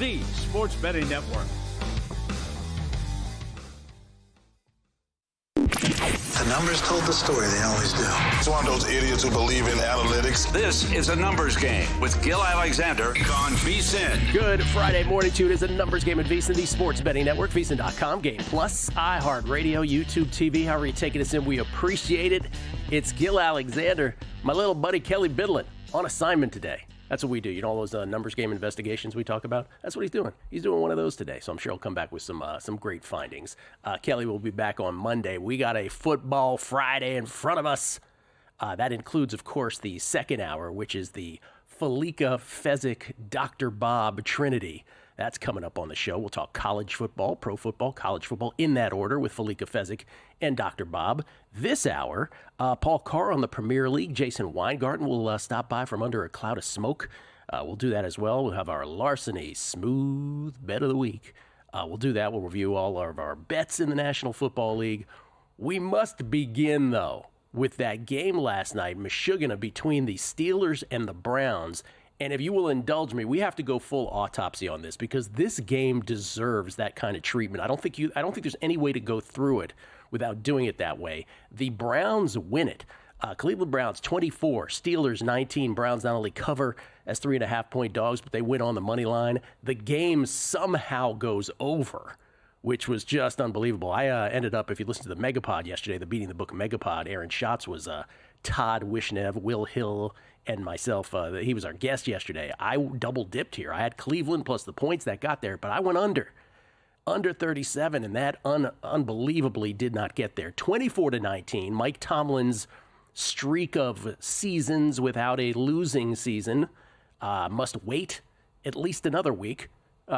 the Sports Betting Network. The numbers told the story, they always do. It's one of those idiots who believe in analytics. This is a numbers game with Gil Alexander on VSiN. Good Friday morning to it. Is a numbers game at VSiN, the Sports Betting Network, VSiN.com, Game Plus, iHeartRadio, YouTube TV. However you're taking us in, we appreciate it. It's Gil Alexander, my little buddy Kelly Bidlin, on assignment today. That's what we do. You know all those numbers game investigations we talk about? That's what he's doing. He's doing one of those today, so I'm sure he'll come back with some great findings. Kelly will be back on Monday. We got a Football Friday in front of us. That includes, of course, the second hour, which is the Felica Fezzik, Dr. Bob Trinity. That's coming up on the show. We'll talk college football, pro football, college football, in that order with Felica Fezzik and Dr. Bob. This hour, Paul Carr on the Premier League. Jason Weingarten will stop by from under a cloud of smoke. We'll do that as well. We'll have our Larceny Smooth Bet of the Week. We'll do that. We'll review all of our bets in the National Football League. We must begin, though, with that game last night, Michigan, between the Steelers and the Browns. And if you will indulge me, we have to go full autopsy on this because this game deserves that kind of treatment. I don't think there's any way to go through it without doing it that way. The Browns win it. Cleveland Browns 24, Steelers 19. Browns not only cover as 3.5-point dogs, but they win on the money line. The game somehow goes over, which was just unbelievable. I ended up, if you listen to the Megapod yesterday, the Beating the Book Megapod, Aaron Schatz was Todd Wishnev, Will Hill, and myself. He was our guest yesterday. I double dipped here. I had Cleveland plus the points that got there, but I went under 37, and that unbelievably did not get there. 24-19, Mike Tomlin's streak of seasons without a losing season must wait at least another week.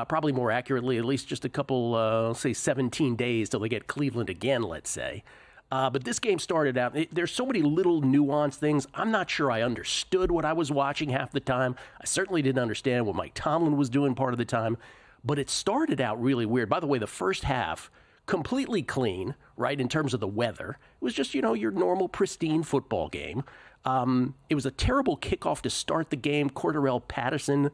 Probably more accurately, at least just a couple, say 17 days till they get Cleveland again, let's say. But this game started out, there's so many little nuanced things. I'm not sure I understood what I was watching half the time. I certainly didn't understand what Mike Tomlin was doing part of the time. But it started out really weird. By the way, the first half, completely clean, right, in terms of the weather. It was just, your normal, pristine football game. It was a terrible kickoff to start the game. Cordarrelle Patterson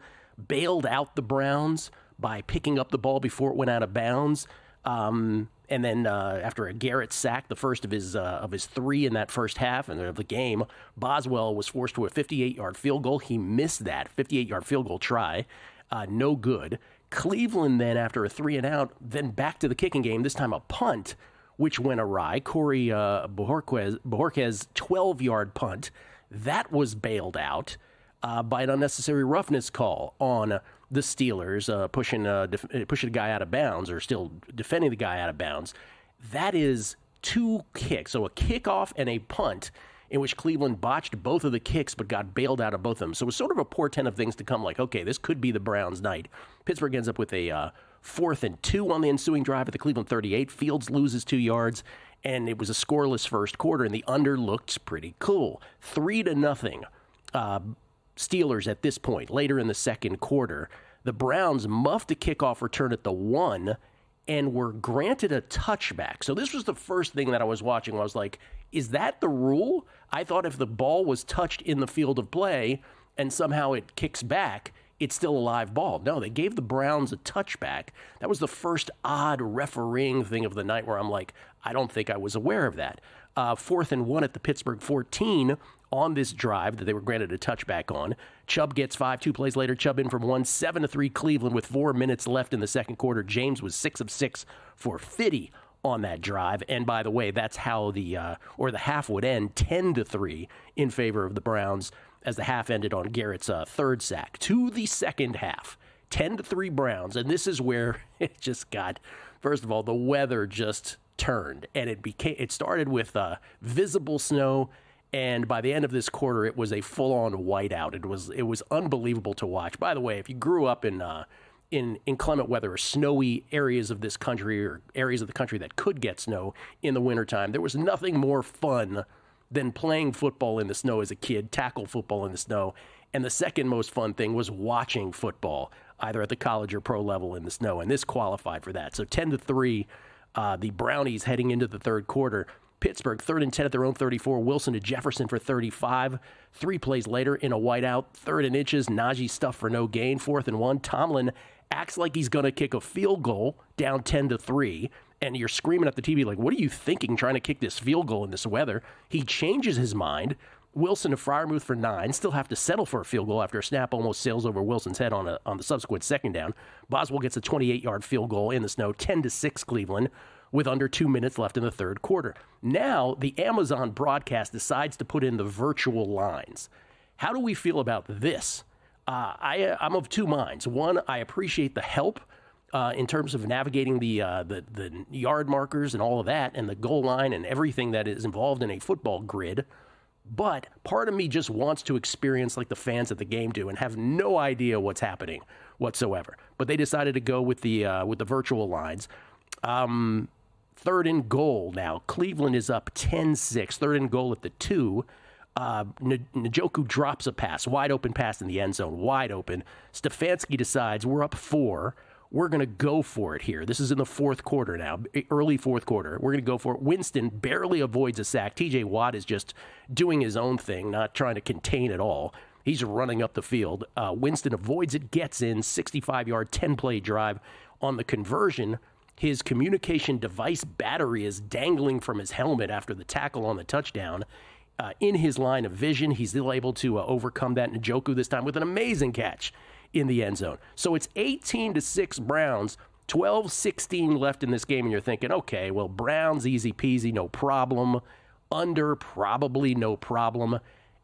bailed out the Browns by picking up the ball before it went out of bounds. And then after a Garrett sack, the first of his three in that first half and of the game, Boswell was forced to a 58-yard field goal. He missed that 58-yard field goal try. No good. Cleveland then, after a 3-and-out, then back to the kicking game, this time a punt, which went awry. Corey Bojorquez 12-yard punt. That was bailed out by an unnecessary roughness call on the Steelers, pushing a guy out of bounds, or still defending the guy out of bounds. That is two kicks, so a kickoff and a punt, in which Cleveland botched both of the kicks but got bailed out of both of them. So it was sort of a portent of things to come, like, okay, this could be the Browns' night. Pittsburgh ends up with a 4th and 2 on the ensuing drive at the Cleveland 38. Fields loses 2 yards, and it was a scoreless first quarter, and the under looked pretty cool. 3-0 Steelers at this point, later in the second quarter. The Browns muffed a kickoff return at the 1 and were granted a touchback. So this was the first thing that I was watching. I was like, is that the rule? I thought if the ball was touched in the field of play and somehow it kicks back, it's still a live ball. No, they gave the Browns a touchback. That was the first odd refereeing thing of the night where I'm like, I don't think I was aware of that. 4th and 1 at the Pittsburgh 14 on this drive that they were granted a touchback on. Chubb gets 5. 2 plays later, Chubb in from 1. 7-3 Cleveland with 4 minutes left in the second quarter. James was 6 of 6 for 50 on that drive. And by the way, that's how the half would end, 10-3 in favor of the Browns, as the half ended on Garrett's third sack. To the second half, 10-3 Browns. And this is where it just got, first of all, the weather just turned. And it started with visible snow. And by the end of this quarter, it was a full-on whiteout. It was unbelievable to watch. By the way, if you grew up in inclement weather or snowy areas of this country, or areas of the country that could get snow in the wintertime, there was nothing more fun than playing football in the snow as a kid, tackle football in the snow. And the second most fun thing was watching football, either at the college or pro level in the snow. And this qualified for that. So 10-3, the Brownies heading into the third quarter. Pittsburgh, 3rd and 10 at their own 34. Wilson to Jefferson for 35. 3 plays later in a whiteout. 3rd and inches. Najee stuffed for no gain. 4th and 1. Tomlin acts like he's going to kick a field goal down 10-3, and you're screaming at the TV like, what are you thinking trying to kick this field goal in this weather? He changes his mind. Wilson to Freiermuth for 9, still have to settle for a field goal after a snap almost sails over Wilson's head on the subsequent second down. Boswell gets a 28-yard field goal in the snow, 10-6 Cleveland, with under 2 minutes left in the third quarter. Now, the Amazon broadcast decides to put in the virtual lines. How do we feel about this? I'm of two minds. One, I appreciate the help in terms of navigating the yard markers and all of that, and the goal line and everything that is involved in a football grid. But part of me just wants to experience like the fans at the game do and have no idea what's happening whatsoever. But they decided to go with the virtual lines. Third and goal now. Cleveland is up 10-6. Third and goal at the 2. Njoku drops a pass, wide open pass in the end zone, wide open. Stefanski decides we're up 4. We're going to go for it here. This is in the fourth quarter now, early fourth quarter. We're going to go for it. Winston barely avoids a sack. TJ Watt is just doing his own thing, not trying to contain at all. He's running up the field. Winston avoids it, gets in, 65-yard, 10-play drive. On the conversion, his communication device battery is dangling from his helmet after the tackle on the touchdown. In his line of vision, he's still able to overcome that. Njoku this time with an amazing catch in the end zone. So it's 18-6 Browns, 12-16 left in this game, and you're thinking, okay, well, Browns, easy peasy, no problem. Under, probably no problem.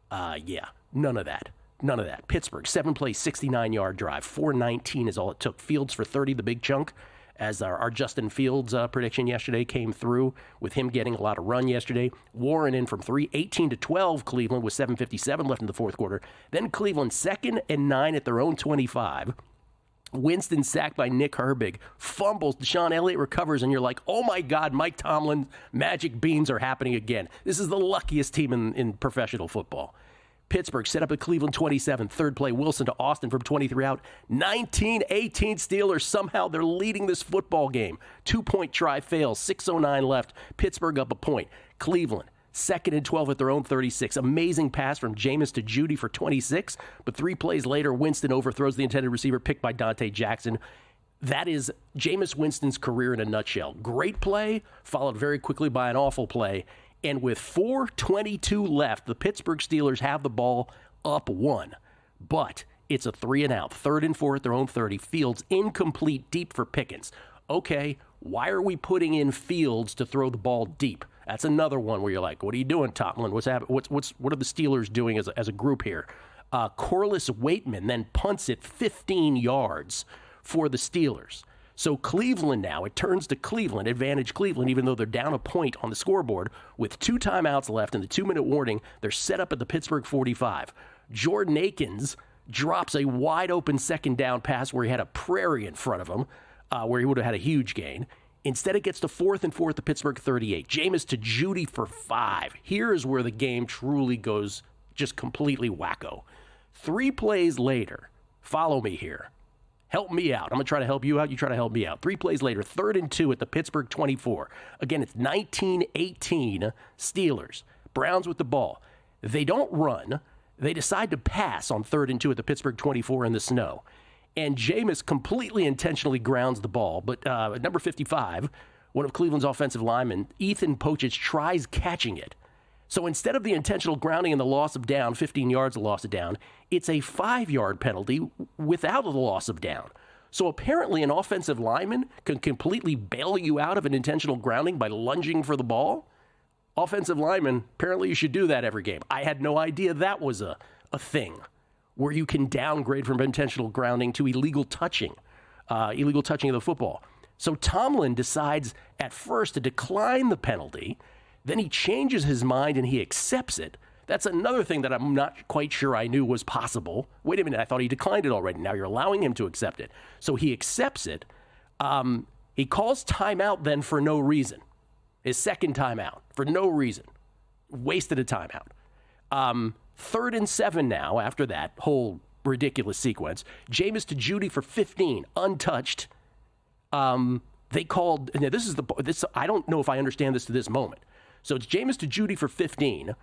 Yeah, none of that. None of that. Pittsburgh, 7-play, 69-yard drive. 4:19 is all it took. Fields for 30, the big chunk, as our Justin Fields prediction yesterday came through with him getting a lot of run yesterday. Warren in from 3, 18-12 Cleveland with 7:57 left in the fourth quarter. Then Cleveland 2nd and 9 at their own 25. Winston sacked by Nick Herbig. Fumbles. Deshaun Elliott recovers, and you're like, oh my God, Mike Tomlin's magic beans are happening again. This is the luckiest team in professional football. Pittsburgh set up at Cleveland 27. Third play, Wilson to Austin from 23 out. 19-18 Steelers. Somehow they're leading this football game. 2-point try fails. 6:09 left. Pittsburgh up a point. Cleveland, 2nd and 12 at their own 36. Amazing pass from Jameis to Judy for 26. But 3 plays later, Winston overthrows the intended receiver picked by Dante Jackson. That is Jameis Winston's career in a nutshell. Great play, followed very quickly by an awful play. And with 4:22 left, the Pittsburgh Steelers have the ball up 1. But it's a 3-and-out. 3rd and 4 at their own 30. Fields incomplete, deep for Pickens. Okay, why are we putting in Fields to throw the ball deep? That's another one where you're like, what are you doing, Tomlin? What's happening? What are the Steelers doing as a group here? Corliss Waitman then punts it 15 yards for the Steelers. So Cleveland now, it turns to Cleveland, advantage Cleveland, even though they're down a point on the scoreboard. With 2 timeouts left and the 2-minute warning, they're set up at the Pittsburgh 45. Jordan Akins drops a wide-open second down pass where he had a prairie in front of him, where he would have had a huge gain. Instead, it gets to 4th and 4 at the Pittsburgh 38. Jameis to Judy for 5. Here's where the game truly goes just completely wacko. 3 plays later, follow me here. Help me out. I'm going to try to help you out. You try to help me out. 3 plays later, 3rd and 2 at the Pittsburgh 24. Again, it's 19-18 Steelers. Browns with the ball. They don't run. They decide to pass on 3rd and 2 at the Pittsburgh 24 in the snow. And Jameis completely intentionally grounds the ball. But number 55, one of Cleveland's offensive linemen, Ethan Pochich, tries catching it. So instead of the intentional grounding and the loss of down, 15 yards of loss of down, it's a 5-yard penalty without the loss of down. So apparently an offensive lineman can completely bail you out of an intentional grounding by lunging for the ball. Offensive lineman, apparently you should do that every game. I had no idea that was a thing where you can downgrade from intentional grounding to illegal touching of the football. So Tomlin decides at first to decline the penalty. Then he changes his mind and he accepts it. That's another thing that I'm not quite sure I knew was possible. Wait a minute, I thought he declined it already. Now you're allowing him to accept it. So he accepts it. He calls timeout then for no reason. His second timeout for no reason. Wasted a timeout. 3rd and 7 now after that whole ridiculous sequence. Jameis to Judy for 15, untouched. They called, and this I don't know if I understand this to this moment. So it's Jameis to Judy for 15.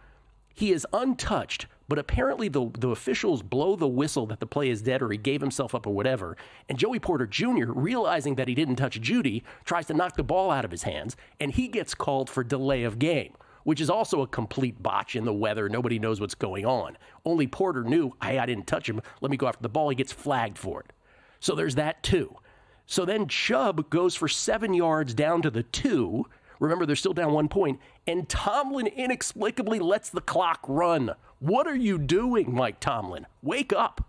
He is untouched, but apparently the officials blow the whistle that the play is dead or he gave himself up or whatever. And Joey Porter Jr., realizing that he didn't touch Judy, tries to knock the ball out of his hands, and he gets called for delay of game, which is also a complete botch in the weather. Nobody knows what's going on. Only Porter knew, hey, I didn't touch him. Let me go after the ball. He gets flagged for it. So there's that too. So then Chubb goes for 7 yards down to the 2. Remember, they're still down 1 point. And Tomlin inexplicably lets the clock run. What are you doing, Mike Tomlin? Wake up.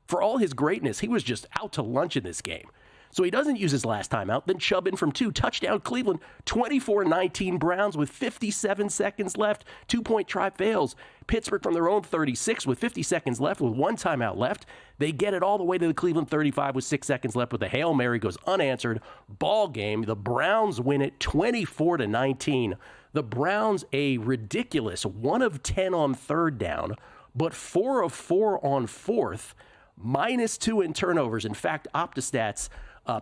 For all his greatness, he was just out to lunch in this game. So he doesn't use his last timeout. Then Chubb in from 2. Touchdown Cleveland. 24-19 Browns with 57 seconds left. 2-point try fails. Pittsburgh from their own 36 with 50 seconds left with 1 timeout left. They get it all the way to the Cleveland 35 with 6 seconds left, but the Hail Mary goes unanswered. Ball game. The Browns win it 24-19. The Browns a ridiculous 1 of 10 on 3rd down, but 4 of 4 on 4th, -2 in turnovers. In fact, OptaStats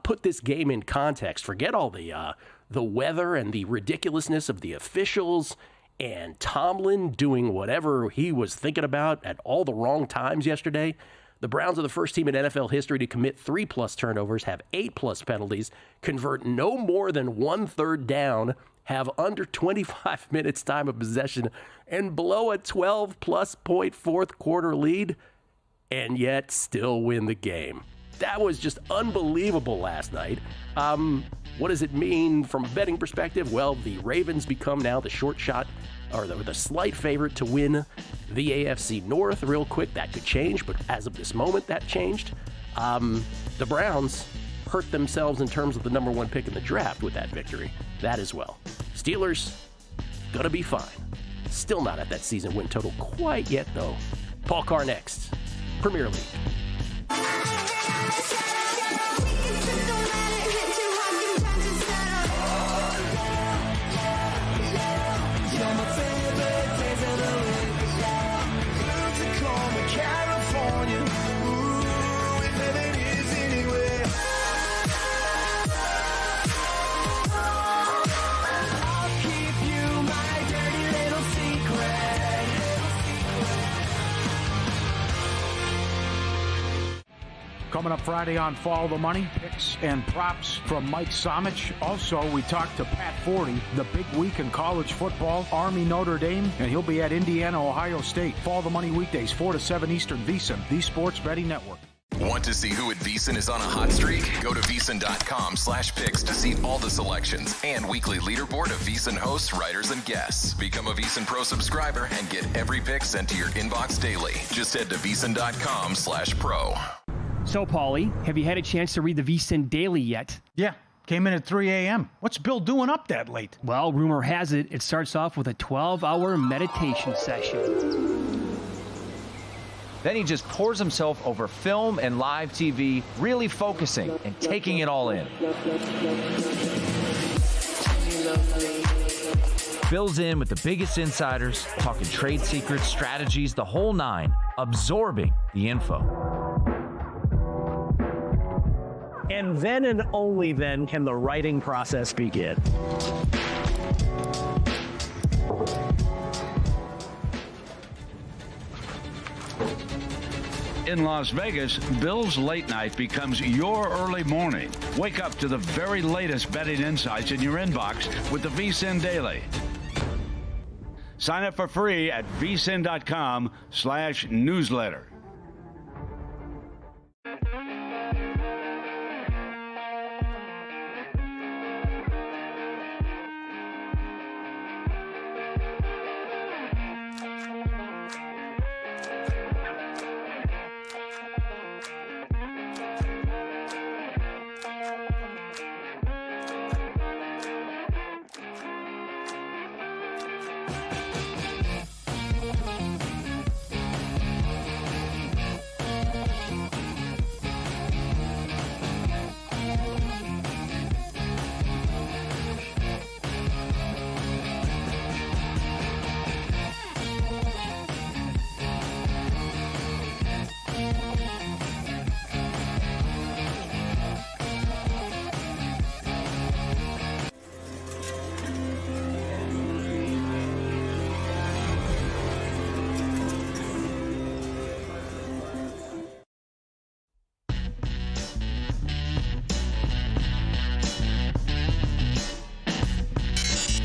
put this game in context. Forget all the weather and the ridiculousness of the officials and Tomlin doing whatever he was thinking about at all the wrong times yesterday. The Browns are the first team in NFL history to commit 3+ turnovers, have 8+ penalties, convert no more than 1 third down, have under 25 minutes time of possession, and blow a 12+ point fourth quarter lead, and yet still win the game. That was just unbelievable last night. What does it mean from a betting perspective? Well, the Ravens become now the short shot, or the slight favorite to win the AFC North. Real quick, that could change, but as of this moment, that changed. The Browns hurt themselves in terms of the number 1 pick in the draft with that victory. That as well. Steelers, gonna be fine. Still not at that season win total quite yet, though. Paul Carr next. Premier League. Coming up Friday on Follow the Money, picks and props from Mike Somich. Also, we talked to Pat Forty, the big week in college football, Army Notre Dame, and he'll be at Indiana, Ohio State. Follow the Money weekdays, 4 to 7 Eastern, VSiN, the Sports Betting Network. Want to see who at VSiN is on a hot streak? Go to VSiN.com/picks to see all the selections and weekly leaderboard of VSiN hosts, writers, and guests. Become a VSiN Pro subscriber and get every pick sent to your inbox daily. Just head to VSiN.com/pro. So, Paulie, have you had a chance to read the VSiN Daily yet? Yeah, came in at 3 a.m. What's Bill doing up that late? Well, rumor has it starts off with a 12-hour meditation session. Then he just pours himself over film and live TV, really focusing and taking it all in. Bill's in with the biggest insiders, talking trade secrets, strategies, the whole nine, absorbing the info. And then and only then can the writing process begin. In Las Vegas, Bill's late night becomes your early morning. Wake up to the very latest betting insights in your inbox with the VSiN Daily. Sign up for free at vsin.com/newsletter.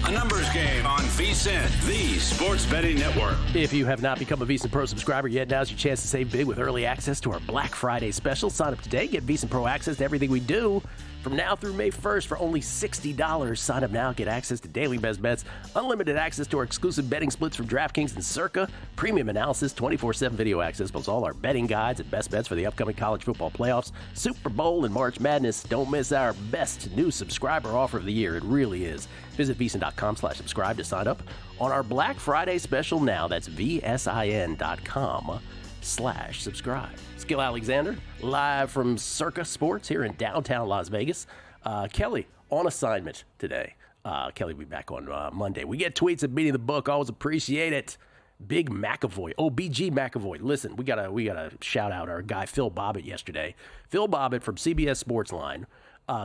A numbers game on VSiN, the sports betting network. If you have not become a VSiN Pro subscriber yet, now's your chance to save big with early access to our Black Friday special. Sign up today, get VSiN Pro access to everything we do. From now through May 1st for only $60. Sign up now, get access to daily best bets, unlimited access to our exclusive betting splits from DraftKings and Circa, premium analysis, 24/7 video access, plus all our betting guides and best bets for the upcoming college football playoffs, Super Bowl, and March Madness. Don't miss our best new subscriber offer of the year. It really is. Visit VSiN.com/subscribe to sign up on our Black Friday special now. That's VSIN.com/subscribe. Gil Alexander, live from Circa Sports here in downtown Las Vegas. Kelly, on assignment today. Kelly will be back on Monday. We get tweets at Beating the Book. Always appreciate it. Big McAvoy. Oh, BG McAvoy. Listen, we gotta shout out our guy Phil Bobbitt yesterday. Phil Bobbitt from CBS Sportsline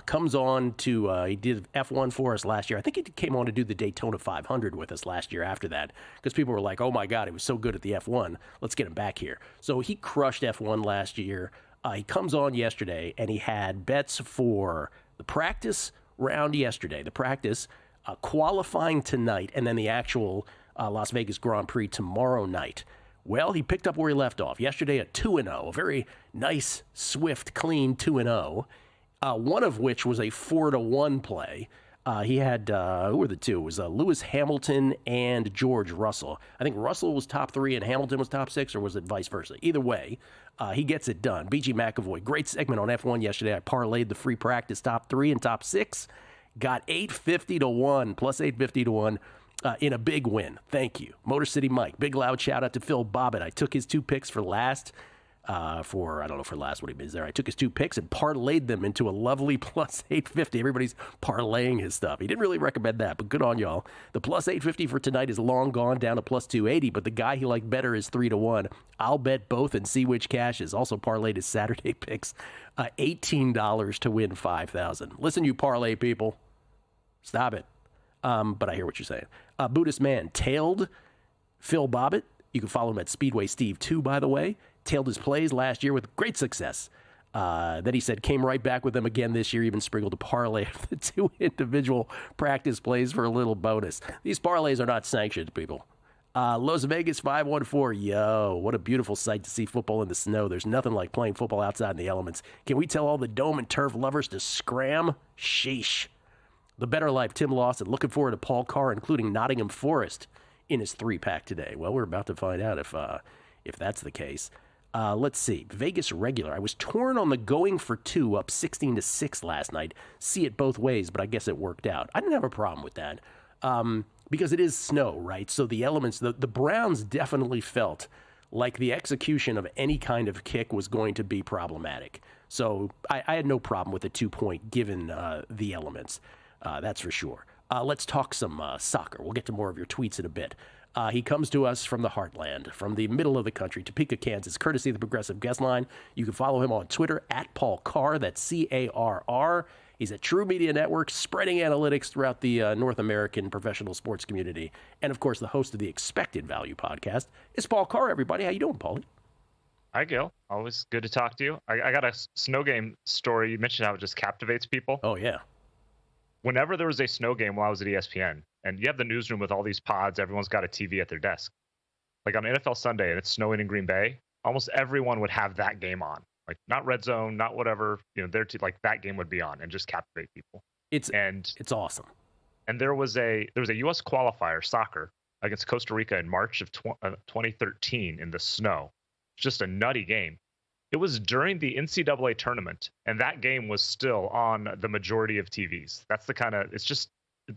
comes on to, he did F1 for us last year. I think he came on to do the Daytona 500 with us last year after that because people were like, oh my God, he was so good at the F1. Let's get him back here. So he crushed F1 last year. He comes on yesterday and he had bets for the practice round yesterday, the practice qualifying tonight, and then the actual Las Vegas Grand Prix tomorrow night. Well, he picked up where he left off. Yesterday, a 2-0, a very nice, swift, clean 2-0. One of which was a 4-1 play. He had, who were the two? It was Lewis Hamilton and George Russell. I think Russell was top 3 and Hamilton was top 6, or was it vice versa? Either way, he gets it done. BG McAvoy, great segment on F1 yesterday. I parlayed the free practice top 3 and top 6. Got 850-1, plus 850-1 in a big win. Thank you. Motor City Mike, big loud shout out to Phil Bobbitt. I took his 2 picks for last. I don't know for last what he means there. I took his 2 picks and parlayed them into a lovely plus 850. Everybody's parlaying his stuff. He didn't really recommend that, but good on y'all. The plus 850 for tonight is long gone, down to plus 280, but the guy he liked better is 3-1. I'll bet both and see which cashes. Also parlayed his Saturday picks, $18 to win $5,000. Listen, you parlay people, stop it. But I hear what you're saying. Buddhist Man tailed Phil Bobbitt. You can follow him at Speedway Steve 2, by the way. Tailed his plays last year with great success. Then he said came right back with them again this year, even sprinkled a parlay of the 2 individual practice plays for a little bonus. These parlays are not sanctioned, people. Las Vegas 514. Yo, what a beautiful sight to see football in the snow. There's nothing like playing football outside in the elements. Can we tell all the dome and turf lovers to scram? Sheesh. The Better Life, Tim Lawson, looking forward to Paul Carr, including Nottingham Forest in his 3-pack today. Well, we're about to find out if that's the case. Let's see. Vegas regular. I was torn on the going for 2 up 16-6 last night. See it both ways, but I guess it worked out. I didn't have a problem with that because it is snow, right? So the elements, the Browns definitely felt like the execution of any kind of kick was going to be problematic. So I had no problem with the 2-point given the elements. That's for sure. Let's talk some soccer. We'll get to more of your tweets in a bit. He comes to us from the heartland, from the middle of the country, Topeka, Kansas, courtesy of the Progressive Guest Line. You can follow him on Twitter at Paul Carr. That's C-A-R-R. He's at True Media Network, spreading analytics throughout the North American professional sports community. And, of course, the host of the Expected Value podcast is Paul Carr, everybody. How you doing, Paulie? Hi, Gil. Always good to talk to you. I got a snow game story. You mentioned how it just captivates people. Oh, yeah. Whenever there was a snow game while I was at ESPN, and you have the newsroom with all these pods, everyone's got a TV at their desk. Like on NFL Sunday and it's snowing in Green Bay, almost everyone would have that game on. Like not Red Zone, not whatever, like that game would be on and just captivate people. It's awesome. And there was a US qualifier soccer against Costa Rica in March of 2013 in the snow. It's just a nutty game. It was during the NCAA tournament, and that game was still on the majority of TVs. That's the kind of, it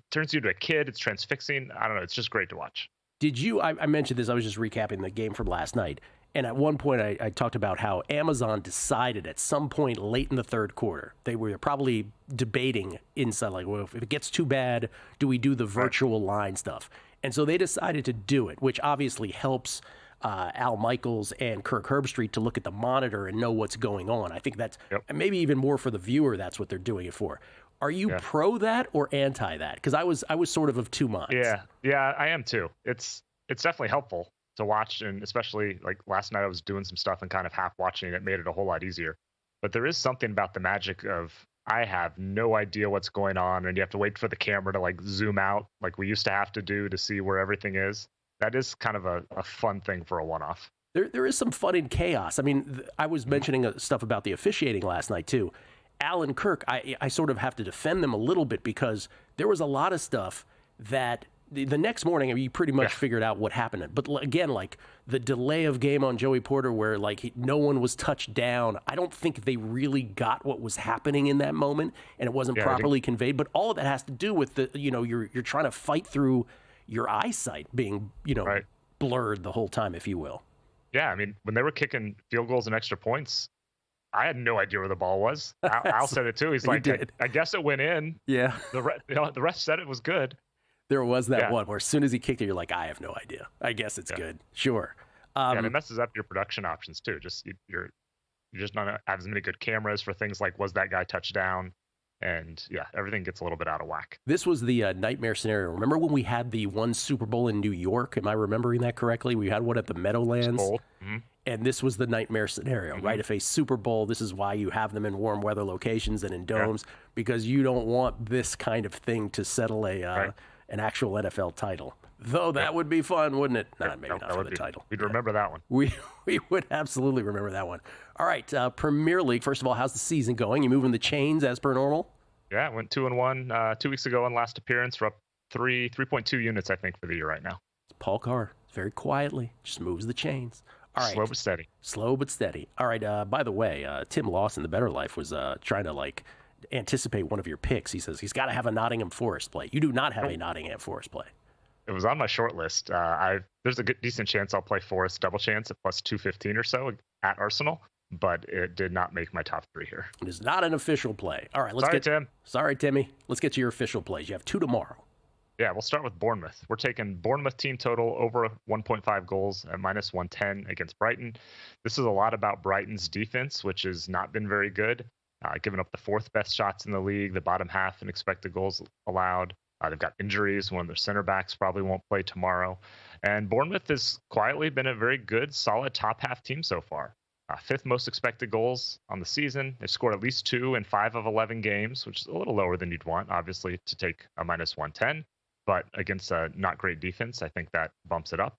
turns you into a kid. It's transfixing. I don't know. It's just great to watch. Did you, I mentioned this, I was just recapping the game from last night. And at one point I talked about how Amazon decided at some point late in the third quarter, they were probably debating inside, like, well, if it gets too bad, do we do the virtual line stuff? And so they decided to do it, which obviously helps Al Michaels and Kirk Herbstreit to look at the monitor and know what's going on. I think that's maybe even more for the viewer. That's what they're doing it for. Are you pro that or anti that? Because I was sort of 2 minds. Yeah, I am too. It's definitely helpful to watch, and especially like last night I was doing some stuff and kind of half watching it. It made it a whole lot easier. But there is something about the magic of I have no idea what's going on, and you have to wait for the camera to like zoom out like we used to have to do to see where everything is. That is kind of a fun thing for a one-off. There is some fun in chaos. I mean, I was mentioning stuff about the officiating last night, too. Alan Kirk, I sort of have to defend them a little bit because there was a lot of stuff that the next morning, I mean, you pretty much figured out what happened. But again, like the delay of game on Joey Porter where like no one was touched down, I don't think they really got what was happening in that moment, and it wasn't properly conveyed. But all of that has to do with you're trying to fight through your eyesight being, blurred the whole time, if you will. Yeah, I mean, when they were kicking field goals and extra points, I had no idea where the ball was. Al said it too. He's like, I guess it went in. Yeah. The ref said it was good. There was that one where as soon as he kicked it, you're like, I have no idea. I guess it's good. Sure. And it messes up your production options too. You're just not have as many good cameras for things like, was that guy touchdown? And everything gets a little bit out of whack. This was the nightmare scenario. Remember when we had the one Super Bowl in New York? Am I remembering that correctly? We had one at the Meadowlands. Mm-hmm. And this was the nightmare scenario, right? If a Super Bowl, this is why you have them in warm weather locations and in domes, because you don't want this kind of thing to settle an actual NFL title. Though that would be fun, wouldn't it? Nah, maybe not for the title. We'd remember that one. We would absolutely remember that one. All right, Premier League. First of all, how's the season going? You moving the chains as per normal? Yeah, went 2-1 2 weeks ago in last appearance. We're up 3.2 units, I think, for the year right now. Paul Carr, very quietly, just moves the chains. All right. Slow but steady. Slow but steady. All right. By the way, Tim Lawson, The Better Life, was trying to anticipate one of your picks. He says he's got to have a Nottingham Forest play. You do not have a Nottingham Forest play. It was on my short list. There's a decent chance I'll play Forest double chance at plus 215 or so at Arsenal, but it did not make my top 3 here. It is not an official play. All right. Tim. Sorry, Timmy. Let's get to your official plays. You have 2 tomorrow. Yeah, we'll start with Bournemouth. We're taking Bournemouth team total over 1.5 goals at minus 110 against Brighton. This is a lot about Brighton's defense, which has not been very good, giving up the 4th best shots in the league, the bottom half in expected goals allowed. They've got injuries. One of their center backs probably won't play tomorrow. And Bournemouth has quietly been a very good, solid top half team so far. 5th most expected goals on the season. They've scored at least 2 in 5 of 11 games, which is a little lower than you'd want, obviously, to take a minus 110. But against a not great defense, I think that bumps it up.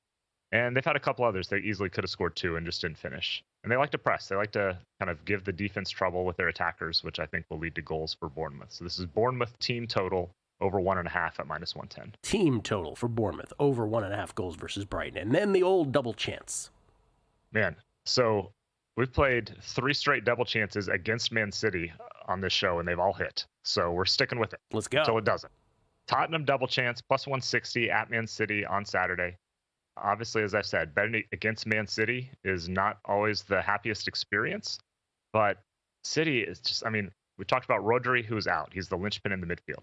And they've had a couple others they easily could have scored 2 and just didn't finish. And they like to press. They like to kind of give the defense trouble with their attackers, which I think will lead to goals for Bournemouth. So this is Bournemouth team total over 1.5 at minus 110. Team total for Bournemouth over 1.5 goals versus Brighton. And then the old double chance. Man, so we've played 3 straight double chances against Man City on this show, and they've all hit. So we're sticking with it. Let's go. Until it doesn't. Tottenham double chance, plus 160 at Man City on Saturday. Obviously, as I said, betting against Man City is not always the happiest experience, but City is just, we talked about Rodri, who's out. He's the linchpin in the midfield.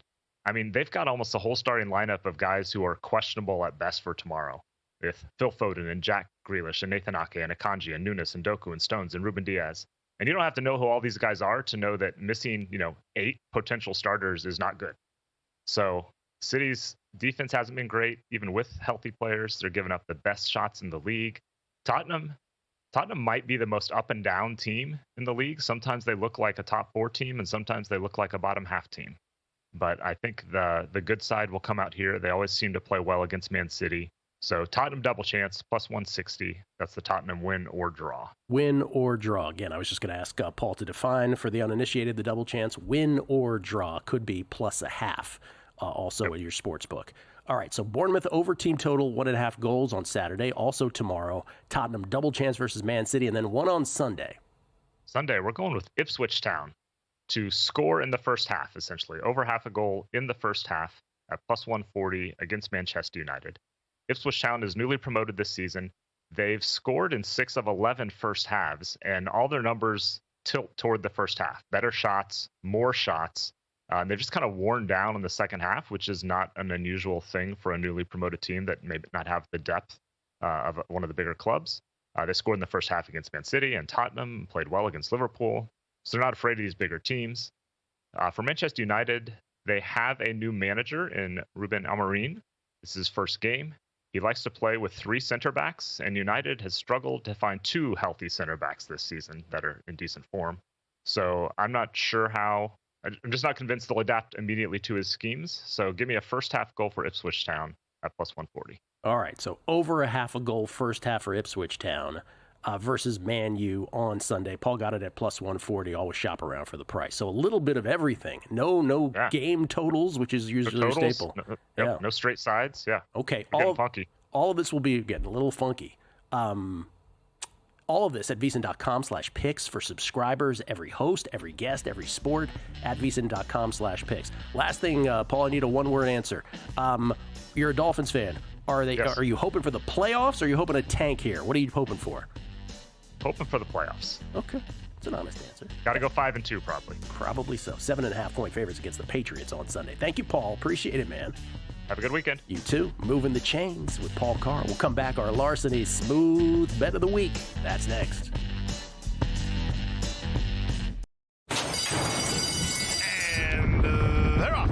They've got almost a whole starting lineup of guys who are questionable at best for tomorrow, with Phil Foden and Jack Grealish and Nathan Ake and Akanji and Nunes and Doku and Stones and Ruben Diaz. And you don't have to know who all these guys are to know that missing, 8 potential starters is not good. So City's defense hasn't been great, even with healthy players. They're giving up the best shots in the league. Tottenham might be the most up and down team in the league. Sometimes they look like a top 4 team, and sometimes they look like a bottom half team. But I think the good side will come out here. They always seem to play well against Man City. So Tottenham double chance, plus 160. That's the Tottenham win or draw. Win or draw. Again, I was just going to ask Paul to define for the uninitiated the double chance. Win or draw could be plus a half. Also in your sports book. All right, so Bournemouth over team total 1.5 goals on Saturday. Also tomorrow, Tottenham double chance versus Man City, and then one on Sunday. Sunday, we're going with Ipswich Town to score in the first half, essentially. Over half a goal in the first half at plus 140 against Manchester United. Ipswich Town is newly promoted this season. They've scored in 6 of 11 first halves, and all their numbers tilt toward the first half. Better shots, more shots. They've just kind of worn down in the second half, which is not an unusual thing for a newly promoted team that may not have the depth of one of the bigger clubs. They scored in the first half against Man City and Tottenham, played well against Liverpool. So they're not afraid of these bigger teams. For Manchester United, they have a new manager in Ruben Amorim. This is his first game. He likes to play with 3 center backs, and United has struggled to find 2 healthy center backs this season that are in decent form. So I'm not sure how I'm just not convinced they'll adapt immediately to his schemes. So give me a first half goal for Ipswich Town at plus 140. All right, so over a half a goal first half for Ipswich Town versus Man U on Sunday. Paul got it at plus 140. Always shop around for the price. So a little bit of everything. No game totals, which is usually a staple. No straight sides. Yeah. Okay. Funky. All of this will be, again, a little funky. All of this at VSiN.com/picks for subscribers, every host, every guest, every sport at VSiN.com/picks. Last thing, Paul, I need a one-word answer. You're a Dolphins fan. Are you hoping for the playoffs, or are you hoping a tank here? What are you hoping for? Hoping for the playoffs. Okay. It's an honest answer. Got to go 5-2 probably. Probably so. 7.5-point favorites against the Patriots on Sunday. Thank you, Paul. Appreciate it, man. Have a good weekend. You too. Moving the chains with Paul Carr. We'll come back. Our Larceny Smooth Bet of the Week. That's next. And they're off.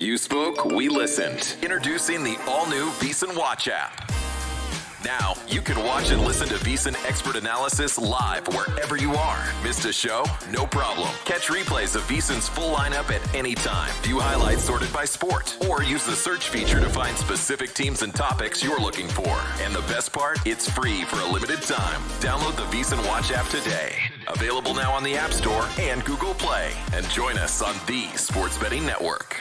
You spoke, we listened. Introducing the all-new VSiN Watch app. Now, you can watch and listen to VSiN expert analysis live wherever you are. Missed a show? No problem. Catch replays of VSiN's full lineup at any time. View highlights sorted by sport. Or use the search feature to find specific teams and topics you're looking for. And the best part? It's free for a limited time. Download the VSiN Watch app today. Available now on the App Store and Google Play. And join us on the Sports Betting Network.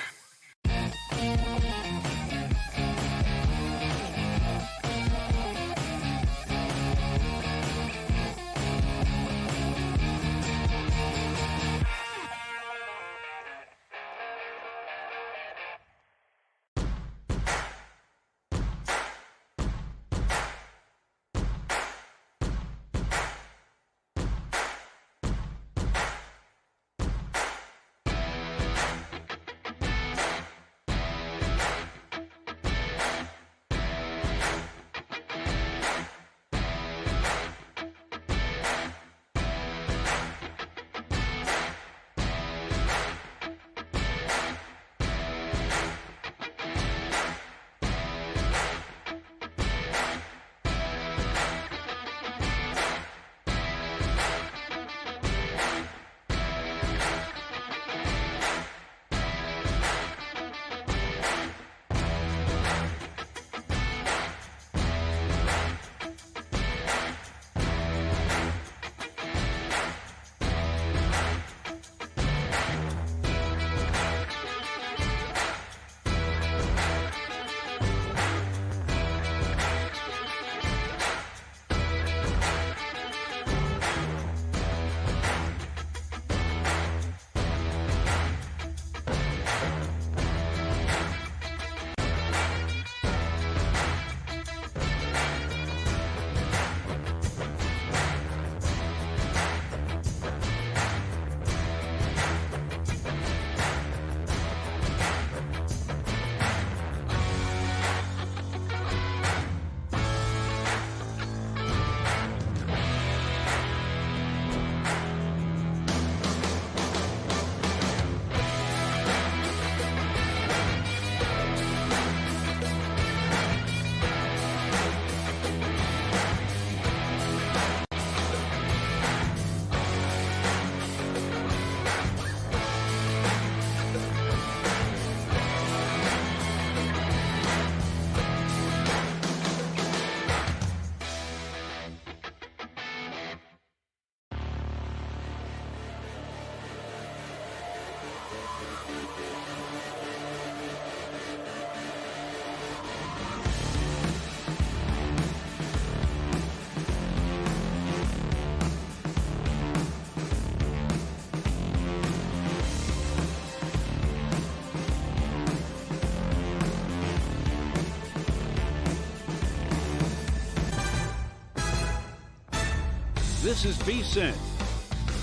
This is VSiN,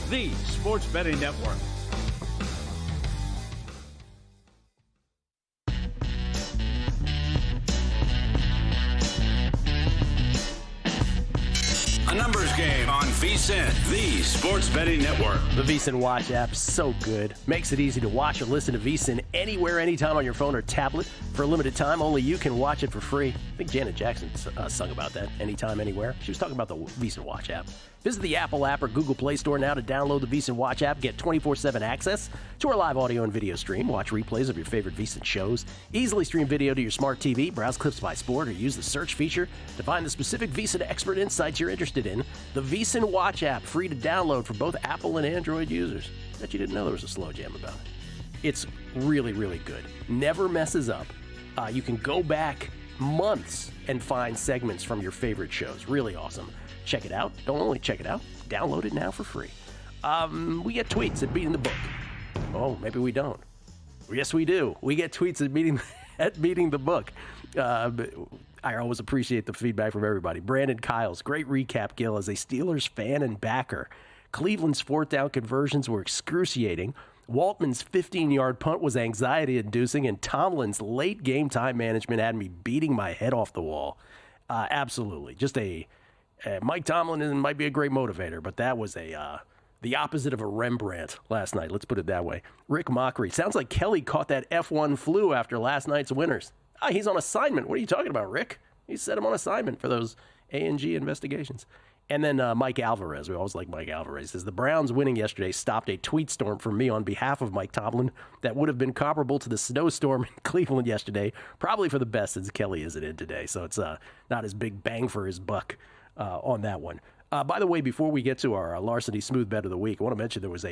the Sports Betting Network. VSiN, the sports betting network. The VSiN Watch app, so good. Makes it easy to watch or listen to VSiN anywhere, anytime on your phone or tablet. For a limited time, only you can watch it for free. I think Janet Jackson sung about that, anytime, anywhere. She was talking about the VSiN Watch app. Visit the Apple app or Google Play Store now to download the VSiN Watch app. Get 24/7 access to our live audio and video stream. Watch replays of your favorite VSiN shows. Easily stream video to your smart TV. Browse clips by sport or use the search feature to find the specific VSiN expert insights you're interested in. The VSiN Watch app, free to download for both Apple and Android users. Bet you didn't know there was a slow jam about it. It's really, really good. Never messes up. You can go back months and find segments from your favorite shows. Really awesome. Check it out. Don't only check it out, download it now for free. We get tweets at Beating the Book. Oh, maybe we don't. Yes, we do. We get tweets at Beating the Book. I always appreciate the feedback from everybody. Brandon Kyles, great recap, Gil, as a Steelers fan and backer. Cleveland's fourth down conversions were excruciating. Waltman's 15-yard punt was anxiety-inducing, and Tomlin's late game time management had me beating my head off the wall. Absolutely. Just Mike Tomlin might be a great motivator, but that was the opposite of a Rembrandt last night. Let's put it that way. Rick Mockery. Sounds like Kelly caught that F1 flu after last night's winners. He's on assignment. What are you talking about, Rick? He set him on assignment for those A&G investigations. And then Mike Alvarez. We always like Mike Alvarez. Says the Browns winning yesterday stopped a tweet storm from me on behalf of Mike Tomlin that would have been comparable to the snowstorm in Cleveland yesterday. Probably for the best since Kelly isn't in today. So it's not as big bang for his buck on that one. By the way, before we get to our Larceny Smooth Bet of the Week, I want to mention there was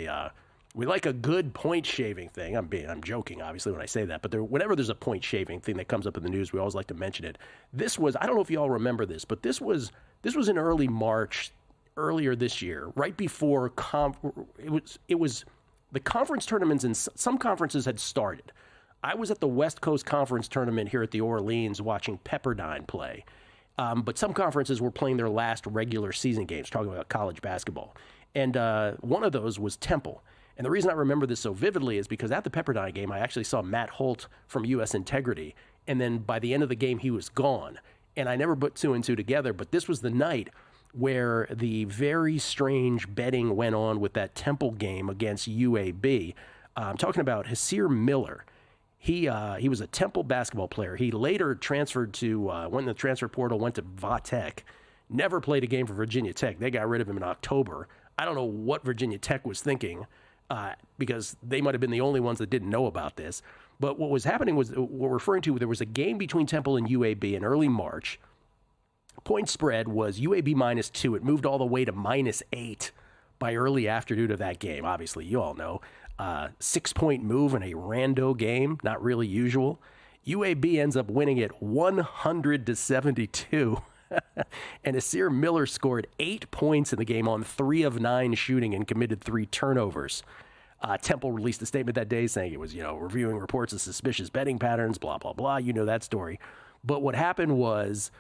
we like a good point shaving thing. I'm joking, obviously, when I say that, but whenever there's a point shaving thing that comes up in the news, we always like to mention it. This was, I don't know if you all remember this, but this was in early March, earlier this year, right before it was the conference tournaments, and some conferences had started. I was at the West Coast Conference tournament here at the Orleans watching Pepperdine play. But some conferences were playing their last regular season games, talking about college basketball. And one of those was Temple. And the reason I remember this so vividly is because at the Pepperdine game, I actually saw Matt Holt from U.S. Integrity. And then by the end of the game, he was gone. And I never put two and two together. But this was the night where the very strange betting went on with that Temple game against UAB. I'm talking about Hasir Miller. He was a Temple basketball player. He later transferred to, went in the transfer portal, went to Vatech. Never played a game for Virginia Tech. They got rid of him in October. I don't know what Virginia Tech was thinking because they might have been the only ones that didn't know about this. But what was happening was, what we're referring to, there was a game between Temple and UAB in early March. Point spread was UAB -2. It moved all the way to -8 by early afternoon of that game. Obviously, you all know. 6-point move in a rando game, not really usual. UAB ends up winning it 100-72. And Hasir Miller scored 8 points in the game on 3 of 9 shooting and committed 3 turnovers. Temple released a statement that day saying it was, reviewing reports of suspicious betting patterns, blah, blah, blah. You know that story. But what happened was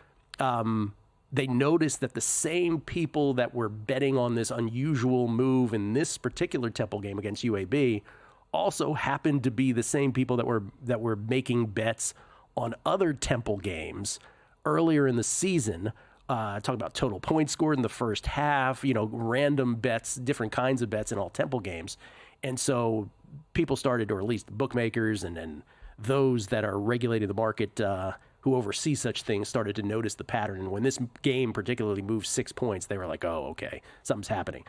they noticed that the same people that were betting on this unusual move in this particular Temple game against UAB also happened to be the same people that were making bets on other Temple games earlier in the season. Talking about total points scored in the first half, random bets, different kinds of bets in all Temple games. And so people started, or at least bookmakers and those that are regulating the market who oversee such things, started to notice the pattern. And when this game particularly moved 6 points, they were like, oh, okay, something's happening.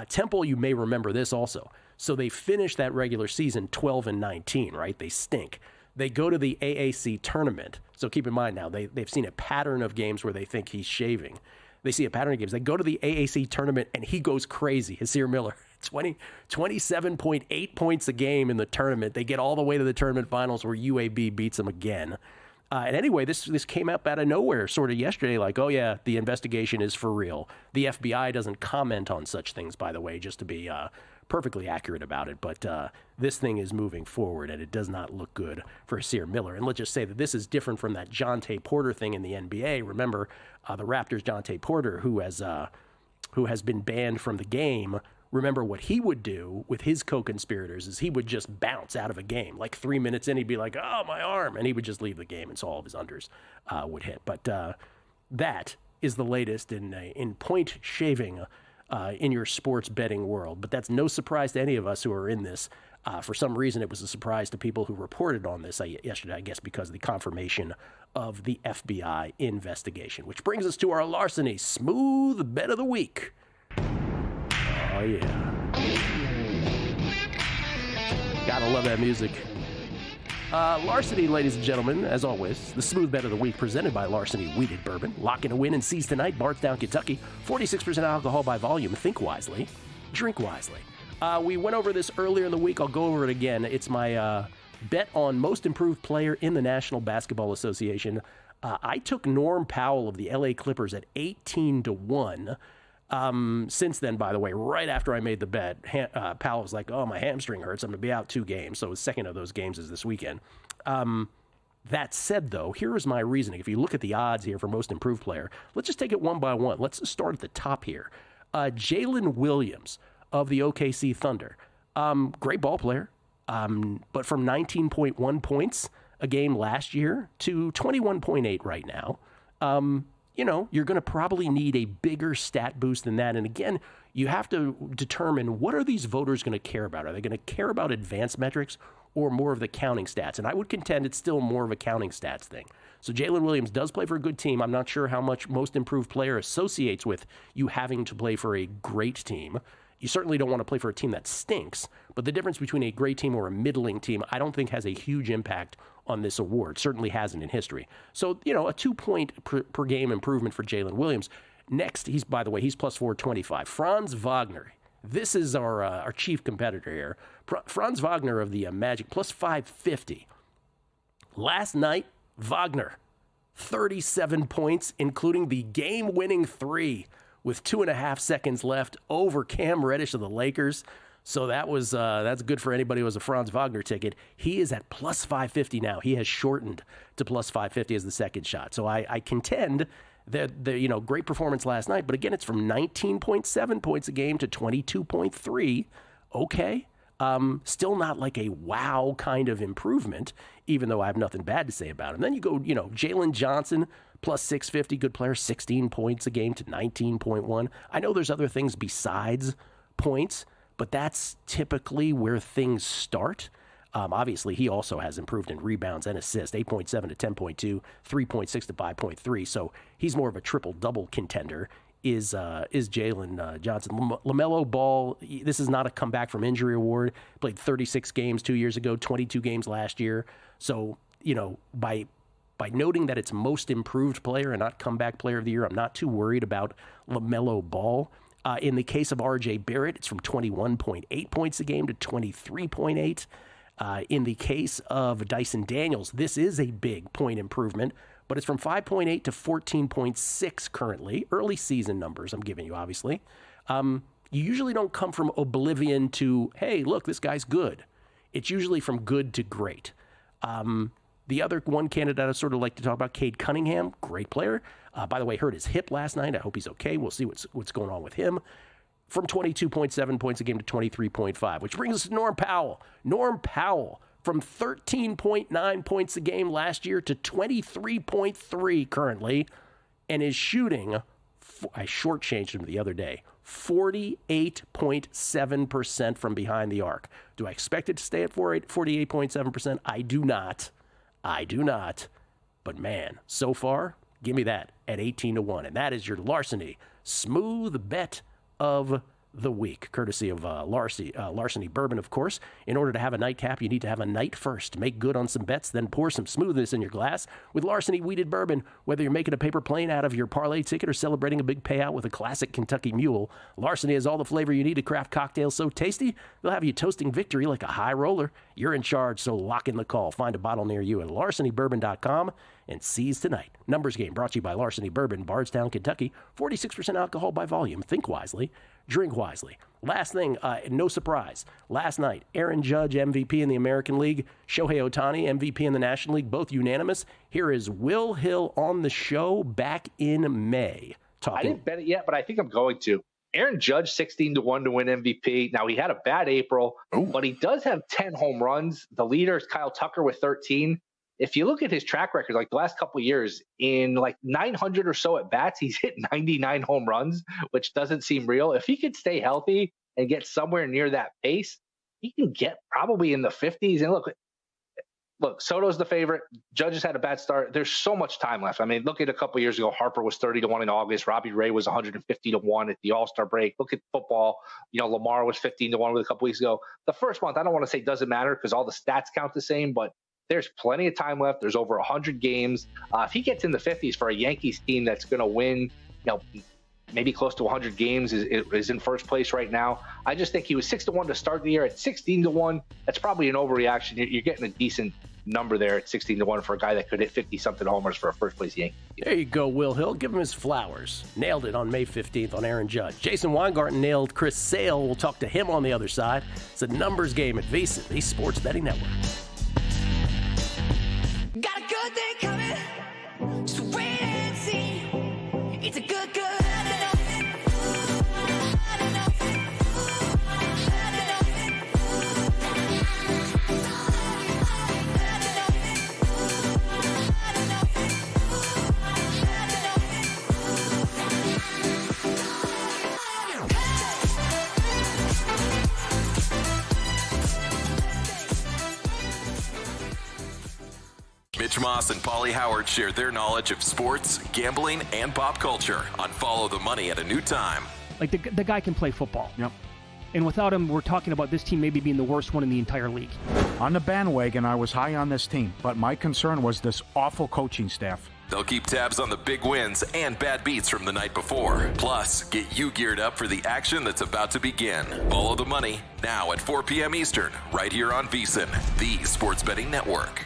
Temple, you may remember this also. So they finished that regular season 12-19, right? They stink. They go to the AAC tournament. So keep in mind now, they've seen a pattern of games where they think he's shaving. They see a pattern of games. They go to the AAC tournament, and he goes crazy. Hasir Miller, 27.8 points a game in the tournament. They get all the way to the tournament finals where UAB beats them again. And anyway, this came up out of nowhere sort of yesterday, like, oh, yeah, the investigation is for real. The FBI doesn't comment on such things, by the way, just to be perfectly accurate about it. But this thing is moving forward, and it does not look good for Hasir Miller. And let's just say that this is different from that Jonte Porter thing in the NBA. Remember, the Raptors' Jonte Porter, who has been banned from the game. Remember what he would do with his co-conspirators is he would just bounce out of a game. Like 3 minutes in, he'd be like, oh, my arm. And he would just leave the game, and so all of his unders would hit. But that is the latest in point shaving in your sports betting world. But that's no surprise to any of us who are in this. For some reason, it was a surprise to people who reported on this yesterday, I guess because of the confirmation of the FBI investigation. Which brings us to our larceny smooth bet of the week. Oh, yeah. Gotta love that music. Larceny, ladies and gentlemen, as always, the smooth bet of the week presented by Larceny Wheated Bourbon. Lock in a win and seize tonight. Bardstown, Kentucky. 46% alcohol by volume. Think wisely. Drink wisely. We went over this earlier in the week. I'll go over it again. It's my bet on most improved player in the National Basketball Association. I took Norm Powell of the LA Clippers at 18-1. Since then, by the way, right after I made the bet, Powell was like, oh, my hamstring hurts. I'm going to be out 2 games. So the second of those games is this weekend. That said, though, here is my reasoning. If you look at the odds here for most improved player, let's just take it one by one. Let's just start at the top here. Jalen Williams of the OKC Thunder. Great ball player, but from 19.1 points a game last year to 21.8 right now. You're going to probably need a bigger stat boost than that. And again, you have to determine what are these voters going to care about? Are they going to care about advanced metrics or more of the counting stats? And I would contend it's still more of a counting stats thing. So Jalen Williams does play for a good team. I'm not sure how much most improved player associates with you having to play for a great team. You certainly don't want to play for a team that stinks, but the difference between a great team or a middling team, I don't think has a huge impact on this award. Certainly hasn't in history. So, a 2-point per game improvement for Jalen Williams. Next, he's plus 425. Franz Wagner. This is our chief competitor here. Franz Wagner of the Magic, plus 550. Last night, Wagner, 37 points, including the game-winning 3 with 2.5 seconds left over Cam Reddish of the Lakers. So that's good for anybody who has a Franz Wagner ticket. He is at plus 550 now. He has shortened to plus 550 as the second shot. So I contend that great performance last night, but again, it's from 19.7 points a game to 22.3. Okay. Still not like a wow kind of improvement, even though I have nothing bad to say about him. Then you go, Jalen Johnson, plus 650, good player, 16 points a game to 19.1. I know there's other things besides points, but that's typically where things start. Obviously, he also has improved in rebounds and assists, 8.7 to 10.2, 3.6 to 5.3. So he's more of a triple-double contender. Is Jalen Johnson. LaMelo Ball, this is not a comeback from injury award. Played 36 games 2 years ago, 22 games last year. So, by noting that it's most improved player and not comeback player of the year, I'm not too worried about LaMelo Ball. In the case of R.J. Barrett, it's from 21.8 points a game to 23.8. In the case of Dyson Daniels, this is a big point improvement, but it's from 5.8 to 14.6 currently. Early season numbers I'm giving you, obviously. You usually don't come from oblivion to, hey, look, this guy's good. It's usually from good to great. The other one candidate I sort of like to talk about, Cade Cunningham, great player. By the way, hurt his hip last night. I hope he's okay. We'll see what's going on with him. From 22.7 points a game to 23.5, which brings us to Norm Powell. Norm Powell from 13.9 points a game last year to 23.3 currently, and is shooting, I shortchanged him the other day, 48.7% from behind the arc. Do I expect it to stay at 48.7%? I do not. But man, so far, give me that at 18-1. And that is your larceny smooth bet of the week, courtesy of Larceny Bourbon, of course. In order to have a nightcap, you need to have a night first. Make good on some bets, then pour some smoothness in your glass with Larceny Wheated Bourbon. Whether you're making a paper plane out of your parlay ticket or celebrating a big payout with a classic Kentucky Mule, Larceny has all the flavor you need to craft cocktails so tasty, they'll have you toasting victory like a high roller. You're in charge, so lock in the call. Find a bottle near you at larcenybourbon.com and seize tonight. Numbers game brought to you by Larceny Bourbon, Bardstown, Kentucky. 46% alcohol by volume. Think wisely. Drink wisely. Last thing, no surprise. Last night, Aaron Judge, MVP in the American League. Shohei Ohtani, MVP in the National League. Both unanimous. Here is Will Hill on the show back in May. I didn't bet it yet, but I think I'm going to. Aaron Judge, 16-1 to win MVP. Now, he had a bad April, but he does have 10 home runs. The leader is Kyle Tucker with 13. if you look at his track record, like the last couple of years, in like 900 or so at bats, he's hit 99 home runs, which doesn't seem real. If he could stay healthy and get somewhere near that pace, he can get probably in the 50s. And look, Soto's the favorite. Judge has had a bad start. There's so much time left. I mean, look at a couple of years ago, Harper was 30-1 in August. Robbie Ray was 150-1 at the All-Star break. Look at football. Lamar was 15-1 a couple weeks ago. The first month, I don't want to say doesn't matter because all the stats count the same, but there's plenty of time left. There's over 100 games. If he gets in the 50s for a Yankees team that's going to win, maybe close to 100 games, is in first place right now. I just think he was 6-1 to start the year. At 16-1, that's probably an overreaction. You're getting a decent number there at 16-1 for a guy that could hit 50-something homers for a first-place Yankee. There you go, Will Hill. Give him his flowers. Nailed it on May 15th on Aaron Judge. Jason Weingarten nailed Chris Sale. We'll talk to him on the other side. It's a numbers game at VSiN, the Sports Betting Network. Got a good thing coming, just wait and see. It's a good. Mitch Moss and Paulie Howard share their knowledge of sports, gambling, and pop culture on Follow the Money at a new time. Like the guy can play football. Yep. And without him, we're talking about this team maybe being the worst one in the entire league. On the bandwagon, I was high on this team, but my concern was this awful coaching staff. They'll keep tabs on the big wins and bad beats from the night before. Plus, get you geared up for the action that's about to begin. Follow the Money now at 4 p.m. Eastern, right here on VSiN, the Sports Betting Network.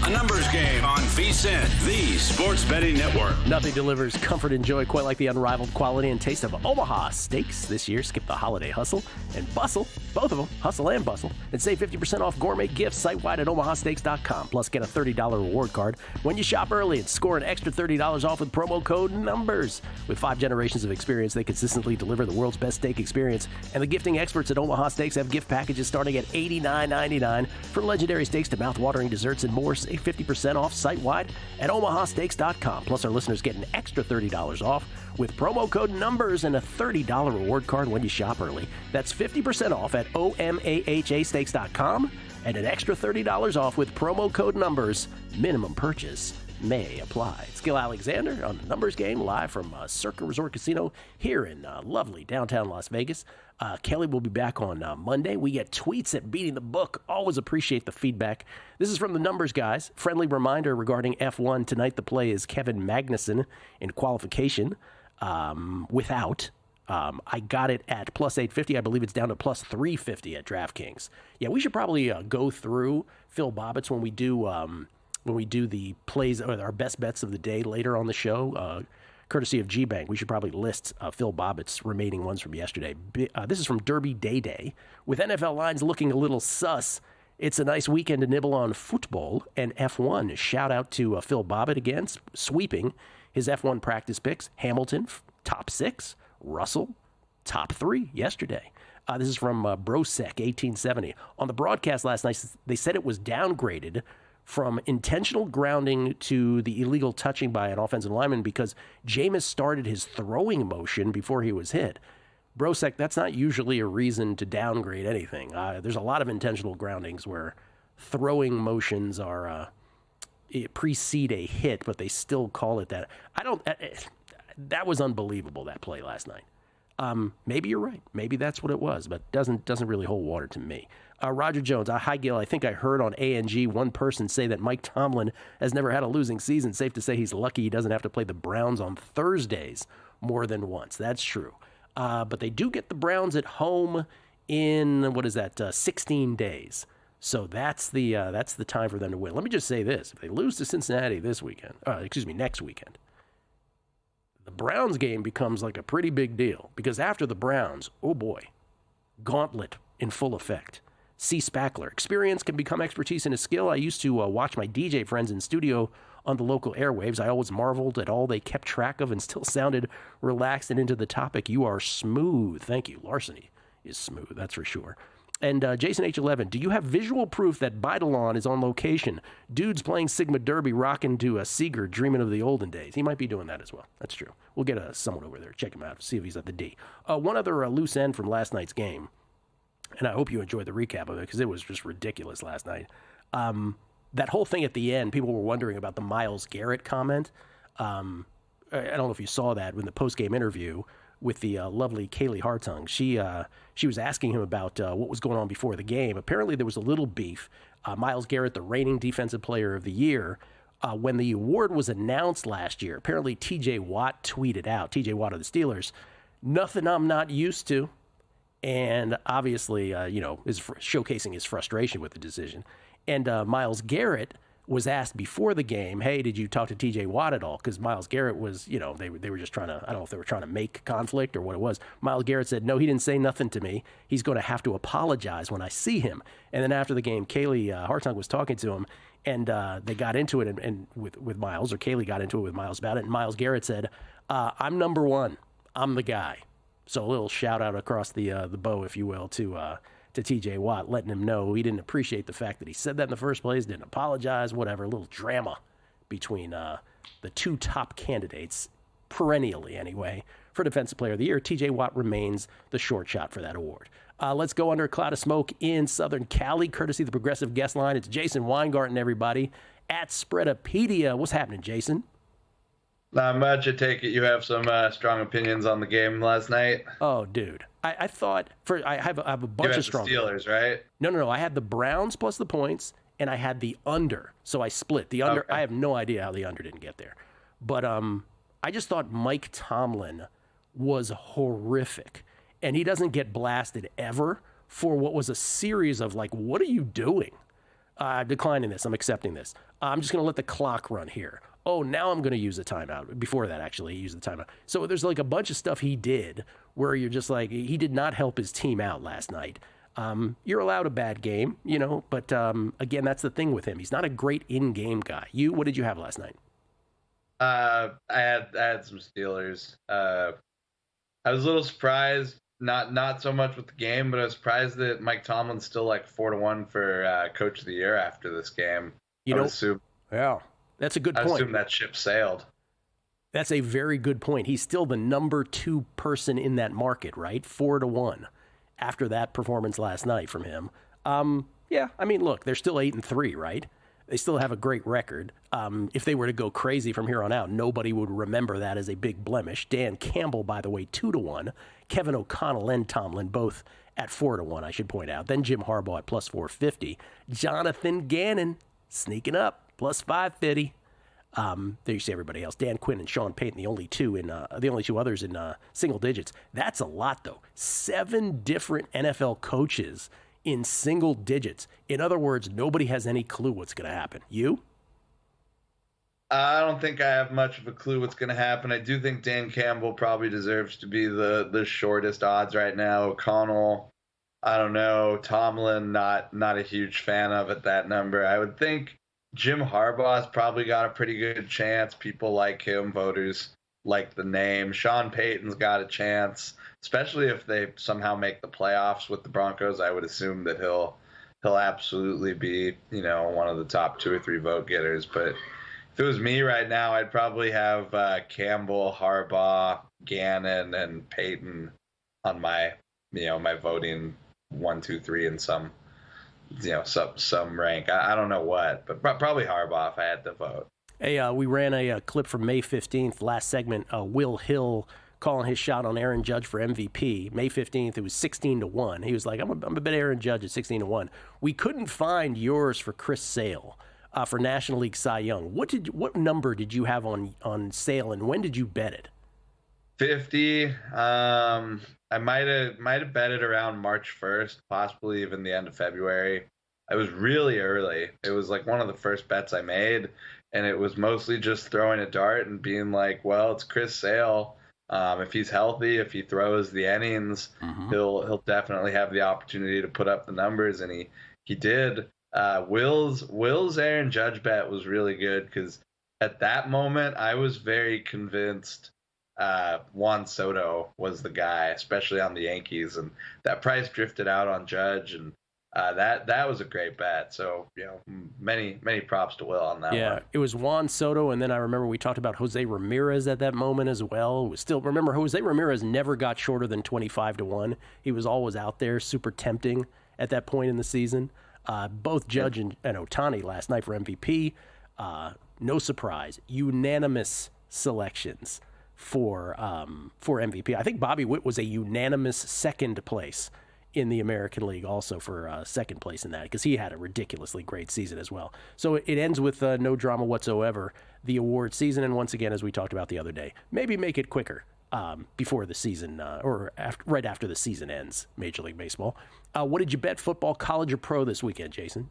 The Numbers Game on VSiN, the sports betting network. Nothing delivers comfort and joy quite like the unrivaled quality and taste of Omaha Steaks. This year, skip the holiday hustle and bustle, both of them, hustle and bustle, and save 50% off gourmet gifts site-wide at omahasteaks.com. Plus, get a $30 reward card when you shop early and score an extra $30 off with promo code NUMBERS. With 5 generations of experience, they consistently deliver the world's best steak experience, and the gifting experts at Omaha Steaks have gift packages starting at $89.99. From legendary steaks to mouth-watering desserts and more, save 50% off site-wide at omahasteaks.com. Plus, our listeners get an extra $30 off with promo code NUMBERS and a $30 reward card when you shop early. That's 50% off at omahasteaks.com and an extra $30 off with promo code NUMBERS. Minimum purchase may apply. It's Gil Alexander on the Numbers Game, live from Circa Resort Casino here in lovely downtown Las Vegas. Kelly will be back on Monday. We get tweets at Beating the Book. Always appreciate the feedback. This is from the Numbers guys. Friendly reminder regarding F1. Tonight the play is Kevin Magnussen in qualification without. I got it at plus 850. I believe it's down to plus 350 at DraftKings. Yeah, we should probably go through Phil Bobbitt's when we do the plays, or our best bets of the day later on the show, courtesy of G-Bank. We should probably list Phil Bobbitt's remaining ones from yesterday. This is from Derby Day. With NFL lines looking a little sus, it's a nice weekend to nibble on football and F1. Shout out to Phil Bobbitt again, sweeping his F1 practice picks. Hamilton, top 6. Russell, top 3 yesterday. This is from Brosec, 1870. On the broadcast last night, they said it was downgraded from intentional grounding to the illegal touching by an offensive lineman because Jameis started his throwing motion before he was hit. Brosec, that's not usually a reason to downgrade anything. There's a lot of intentional groundings where throwing motions are precede a hit, but they still call it that. That was unbelievable, that play last night. Maybe you're right. Maybe that's what it was, but doesn't really hold water to me. Roger Jones, hi Gil. I think I heard on ANG one person say that Mike Tomlin has never had a losing season. Safe to say he's lucky he doesn't have to play the Browns on Thursdays more than once. That's true. But they do get the Browns at home in, 16 days. So that's the time for them to win. Let me just say this. If they lose to Cincinnati next weekend, the Browns game becomes like a pretty big deal because after the Browns, oh boy, gauntlet in full effect. C. Spackler. Experience can become expertise and a skill. I used to watch my DJ friends in studio on the local airwaves. I always marveled at all they kept track of and still sounded relaxed and into the topic. You are smooth. Thank you. Larceny is smooth, that's for sure. And Jason H11, do you have visual proof that Bidalon is on location? Dude's playing Sigma Derby, rocking to a Seeger, dreaming of the olden days. He might be doing that as well. That's true. We'll get someone over there, check him out, see if he's at the D. One other loose end from last night's game, and I hope you enjoyed the recap of it because it was just ridiculous last night. That whole thing at the end, people were wondering about the Myles Garrett comment. I don't know if you saw that in the post-game interview with the lovely Kaylee Hartung. She was asking him about what was going on before the game. Apparently there was a little beef. Myles Garrett, the reigning Defensive Player of the Year, when the award was announced last year, apparently TJ Watt tweeted out, TJ Watt of the Steelers, nothing I'm not used to. And obviously, is showcasing his frustration with the decision. And Myles Garrett was asked before the game, hey, did you talk to TJ Watt at all? Because Myles Garrett was, they were just trying to, I don't know if they were trying to make conflict or what it was. Myles Garrett said, no, he didn't say nothing to me. He's going to have to apologize when I see him. And then after the game, Kaylee Hartung was talking to him, and they got into it and with Myles, or Kaylee got into it with Myles about it. And Myles Garrett said, I'm number one. I'm the guy. So a little shout out across the bow, if you will, to TJ Watt, letting him know he didn't appreciate the fact that he said that in the first place, didn't apologize, whatever. A little drama between the two top candidates, perennially anyway, for Defensive Player of the Year. TJ Watt remains the short shot for that award. Let's go under a cloud of smoke in Southern Cali, courtesy of the Progressive Guest Line. It's Jason Weingarten, everybody, at Spreadopedia. What's happening, Jason? Not much. I take it you have some strong opinions on the game last night. Oh, dude. I thought I have a bunch of strong Steelers, right? No. I had the Browns plus the points, and I had the under. So I split the under. Okay. I have no idea how the under didn't get there, but I just thought Mike Tomlin was horrific, and he doesn't get blasted ever for what was a series of what are you doing? Declining this. I'm accepting this. I'm just going to let the clock run here. Oh, now I'm going to use a timeout. Before that, actually, he used the timeout. So there's like a bunch of stuff he did where you're just like, he did not help his team out last night. You're allowed a bad game, but again, that's the thing with him. He's not a great in-game guy. What did you have last night? I had some Steelers. I was a little surprised, not so much with the game, but I was surprised that Mike Tomlin's still like 4-1 for Coach of the Year after this game. Yeah, that's a good point. I assume that ship sailed. That's a very good point. He's still the number 2 person in that market, right? 4-1 after that performance last night from him. Look, they're still 8-3, right? They still have a great record. If they were to go crazy from here on out, nobody would remember that as a big blemish. Dan Campbell, by the way, 2-1. Kevin O'Connell and Tomlin both at 4-1, I should point out. Then Jim Harbaugh at plus 450. Jonathan Gannon sneaking up, plus 550. There you see everybody else. Dan Quinn and Sean Payton, the only two others in single digits. That's a lot, though. 7 different NFL coaches in single digits. In other words, nobody has any clue what's going to happen. You? I don't think I have much of a clue what's going to happen. I do think Dan Campbell probably deserves to be the shortest odds right now. O'Connell, I don't know. Tomlin, not a huge fan of at that number. I would think Jim Harbaugh's probably got a pretty good chance. People like him. Voters like the name. Sean Payton's got a chance, especially if they somehow make the playoffs with the Broncos. I would assume that he'll absolutely be, one of the top 2 or 3 vote getters. But if it was me right now, I'd probably have Campbell, Harbaugh, Gannon, and Payton on my, my voting 1, 2, 3 in some rank. I don't know what, but probably Harbaugh if I had to vote. Hey, we ran a clip from May 15th, last segment. Will Hill calling his shot on Aaron Judge for MVP. May 15th, it was 16-1. He was like, I'm a bet Aaron Judge at 16-1. We couldn't find yours for Chris Sale for National League Cy Young. What number did you have on Sale, and when did you bet it? 50. I might have bet it around March 1st, possibly even the end of February. I was really early. It was like one of the first bets I made, and it was mostly just throwing a dart and being like, well, it's Chris Sale. If he's healthy, if he throws the innings, he'll definitely have the opportunity to put up the numbers, and he did. Will's Aaron Judge bet was really good because at that moment I was very convinced Juan Soto was the guy, especially on the Yankees, and that price drifted out on Judge, and that was a great bet. So many props to Will on that one. Yeah, it was Juan Soto, and then I remember we talked about Jose Ramirez at that moment as well. It was still, remember, Jose Ramirez never got shorter than 25-1. He was always out there, super tempting at that point in the season. Both Judge and Ohtani last night for MVP. No surprise, unanimous selections for MVP. I think Bobby Witt was a unanimous second place in the American League also for second place in that because he had a ridiculously great season as well. So it ends with no drama whatsoever, the award season. And once again, as we talked about the other day, maybe make it quicker before the season or right after the season ends, Major League Baseball. What did you bet football, college or pro this weekend, Jason?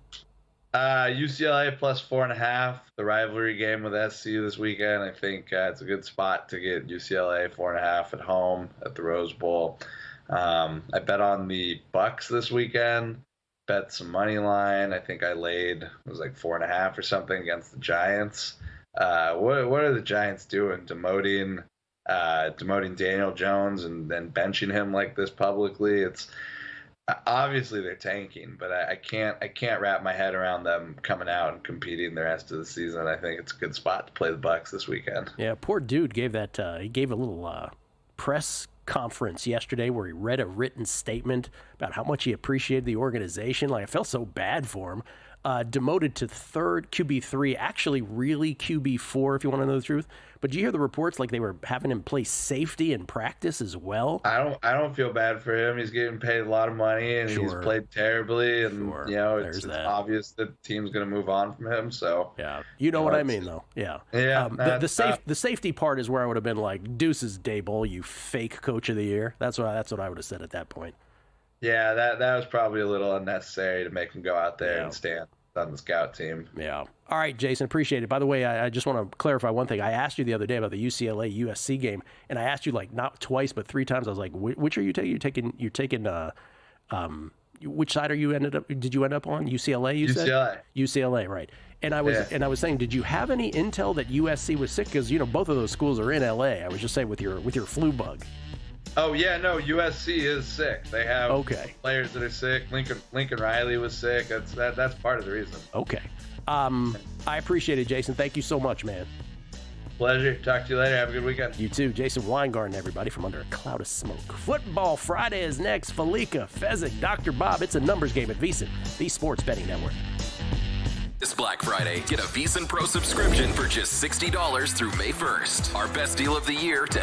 UCLA plus 4.5, the rivalry game with SC this weekend. I think it's a good spot to get UCLA 4.5 at home at the Rose Bowl. I bet on the Bucks this weekend, bet some money line. I think I laid, it was like 4.5 or something against the Giants. What are the Giants doing? Demoting Daniel Jones and then benching him like this publicly. It's obviously they're tanking, but I can't wrap my head around them coming out and competing the rest of the season. I think it's a good spot to play the Bucks this weekend. Yeah, poor dude gave that. He gave a little press conference yesterday where he read a written statement about how much he appreciated the organization. Like, I felt so bad for him. Demoted to third QB3, actually really QB4 if you want to know the truth. But did you hear the reports like they were having him play safety in practice as well? I don't feel bad for him. He's getting paid a lot of money and he's played terribly, and it's obvious that the team's going to move on from him. So yeah, you know what I mean though. Yeah. The safety part is where I would have been like, deuces, Daboll, you fake coach of the year. That's what I would have said at that point. Yeah, that was probably a little unnecessary to make him go out there and stand on the scout team. Yeah. All right, Jason, appreciate it. By the way, I just want to clarify one thing. I asked you the other day about the UCLA-USC game, and I asked you like not twice but 3 times. I was like, which are you taking? You're taking which side did you end up on? UCLA, you said? UCLA, right. And I was saying, did you have any intel that USC was sick? Because, both of those schools are in LA. I was just saying with your flu bug. Oh, yeah, no, USC is sick. They have players that are sick. Lincoln Riley was sick. That's part of the reason. Okay. I appreciate it, Jason. Thank you so much, man. Pleasure. Talk to you later. Have a good weekend. You too. Jason Weingarten, everybody, from Under a Cloud of Smoke. Football Friday is next. Felica, Fezzik, Dr. Bob. It's a numbers game at VSiN, the Sports Betting Network. This Black Friday, get a VSiN Pro subscription for just $60 through May 1st. Our best deal of the year to